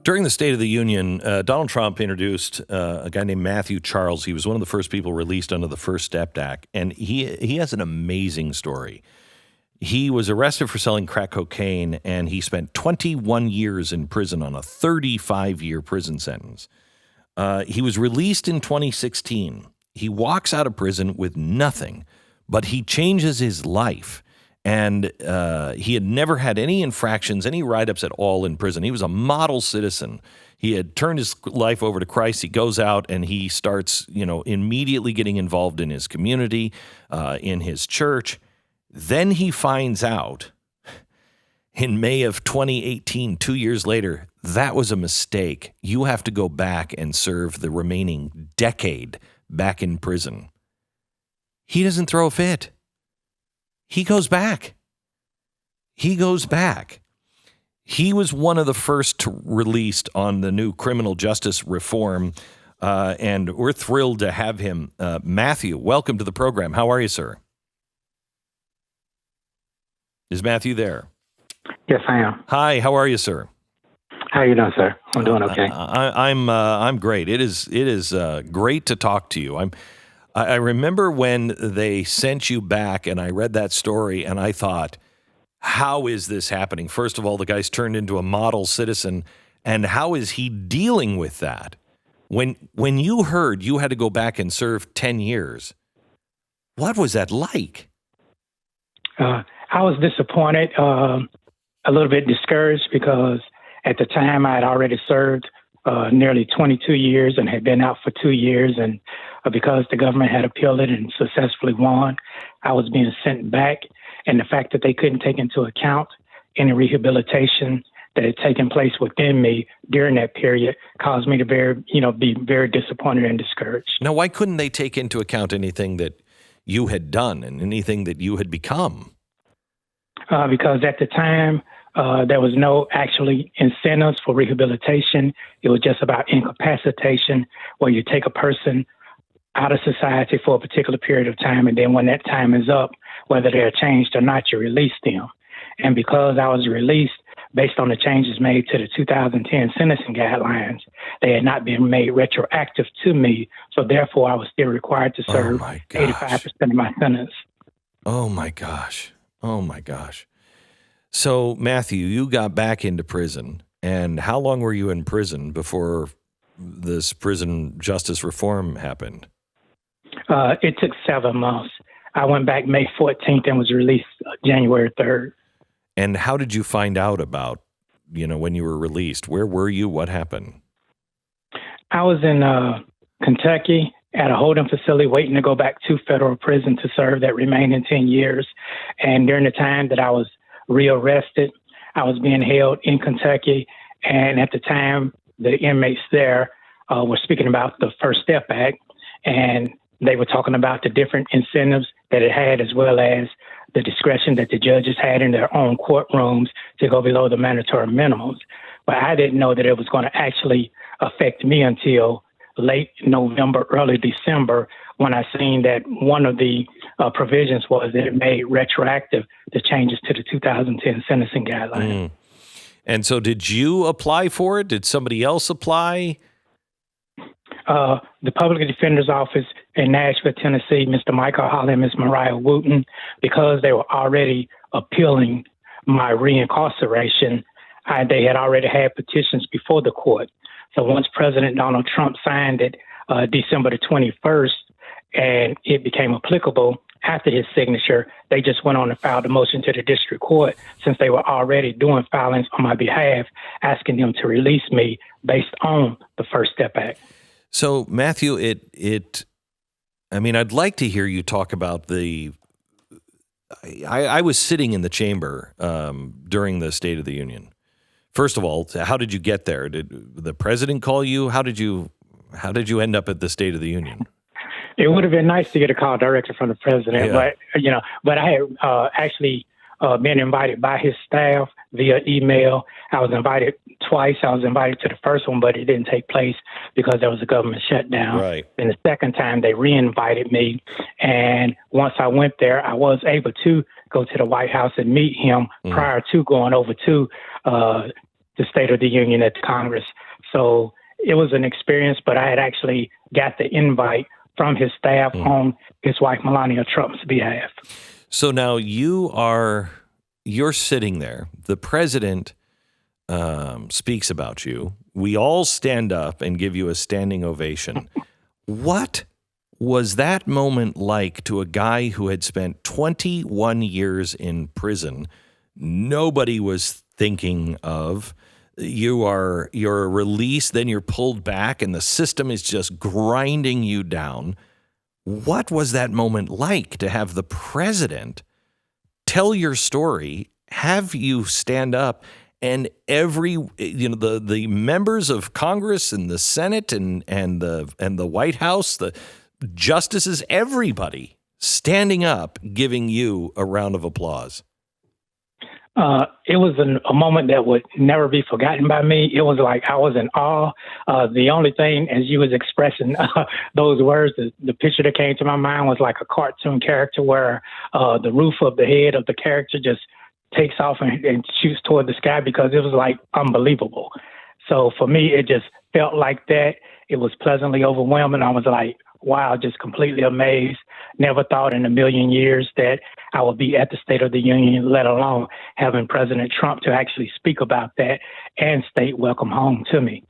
During the State of the Union, Donald Trump introduced a guy named Matthew Charles. He was one of the first people released under the First Step Act, and he has an amazing story. He was arrested for selling crack cocaine, and he spent 21 years in prison on a 35-year prison sentence. He was released in 2016. He walks out of prison with nothing, but he changes his life. And he had never had any infractions, any write-ups at all in prison. He was a model citizen. He had turned his life over to Christ. He goes out and he starts, immediately getting involved in his community, in his church. Then he finds out in May of 2018, 2 years later, that was a mistake. You have to go back and serve the remaining decade back in prison. He doesn't throw a fit. He goes back. He was one of the first released on the new criminal justice reform, and we're thrilled to have him. Matthew, welcome to the program. How are you, sir? Is Matthew there? Yes, I am. Hi, how are you, sir? How are you doing, sir? I'm doing okay. I'm great. It is great to talk to you. I remember when they sent you back, and I read that story, and I thought, how is this happening? First of all, the guy's turned into a model citizen, and how is he dealing with that? When you heard you had to go back and serve 10 years, what was that like? I was disappointed, a little bit discouraged, because at the time I had already served nearly 22 years and had been out for 2 years, and because the government had appealed it and successfully won, I was being sent back. And the fact that they couldn't take into account any rehabilitation that had taken place within me during that period caused me to be very disappointed and discouraged. Now, why couldn't they take into account anything that you had done and anything that you had become? Because at the time, there was no actually incentives for rehabilitation. It was just about incapacitation, where you take a person out of society for a particular period of time, and then when that time is up, whether they're changed or not, you release them. And because I was released based on the changes made to the 2010 sentencing guidelines, they had not been made retroactive to me, so therefore I was still required to serve 85% of my sentence. Oh my gosh. So, Matthew, you got back into prison, and how long were you in prison before this prison justice reform happened? It took 7 months. I went back May 14th and was released January 3rd. And how did you find out about, when you were released? Where were you? What happened? I was in Kentucky at a holding facility waiting to go back to federal prison to serve that remaining 10 years. And during the time that I was rearrested, I was being held in Kentucky. And at the time, the inmates there were speaking about the First Step Act, and they were talking about the different incentives that it had, as well as the discretion that the judges had in their own courtrooms to go below the mandatory minimums. But I didn't know that it was going to actually affect me until late November, early December, when I seen that one of the provisions was that it made retroactive the changes to the 2010 sentencing guidelines. And so did you apply for it? Did somebody else apply? The Public Defender's Office in Nashville, Tennessee, Mr. Michael Holly and Ms. Mariah Wooten, because they were already appealing my reincarceration, they had already had petitions before the court. So once President Donald Trump signed it December the 21st, and it became applicable after his signature, they just went on and filed a motion to the district court, since they were already doing filings on my behalf, asking them to release me based on the First Step Act. So, Matthew, I'd like to hear you talk about I was sitting in the chamber during the State of the Union. First of all, how did you get there? Did the president call you? How did you end up at the State of the Union? It would have been nice to get a call directly from the president, but I had actually been invited by his staff via email. I was invited twice. I was invited to the first one, but it didn't take place because there was a government shutdown. Right. And the second time they re-invited me. And once I went there, I was able to go to the White House and meet him prior to going over to the State of the Union at the Congress. So it was an experience, but I had actually got the invite from his staff on his wife Melania Trump's behalf. So now you're sitting there. The president speaks about you. We all stand up and give you a standing ovation. What was that moment like to a guy who had spent 21 years in prison? Nobody was thinking of. You're released, then you're pulled back, and the system is just grinding you down. What was that moment like to have the president tell your story, have you stand up, and the members of Congress and the Senate and the White House, the justices, everybody standing up, giving you a round of applause? It was a moment that would never be forgotten by me. It was like I was in awe. The only thing, as you was expressing those words, the picture that came to my mind was like a cartoon character where the roof of the head of the character just takes off and shoots toward the sky, because it was like unbelievable. So for me, it just felt like that. It was pleasantly overwhelming. I was like, wow, just completely amazed. Never thought in a million years that I would be at the State of the Union, let alone having President Trump to actually speak about that and state welcome home to me.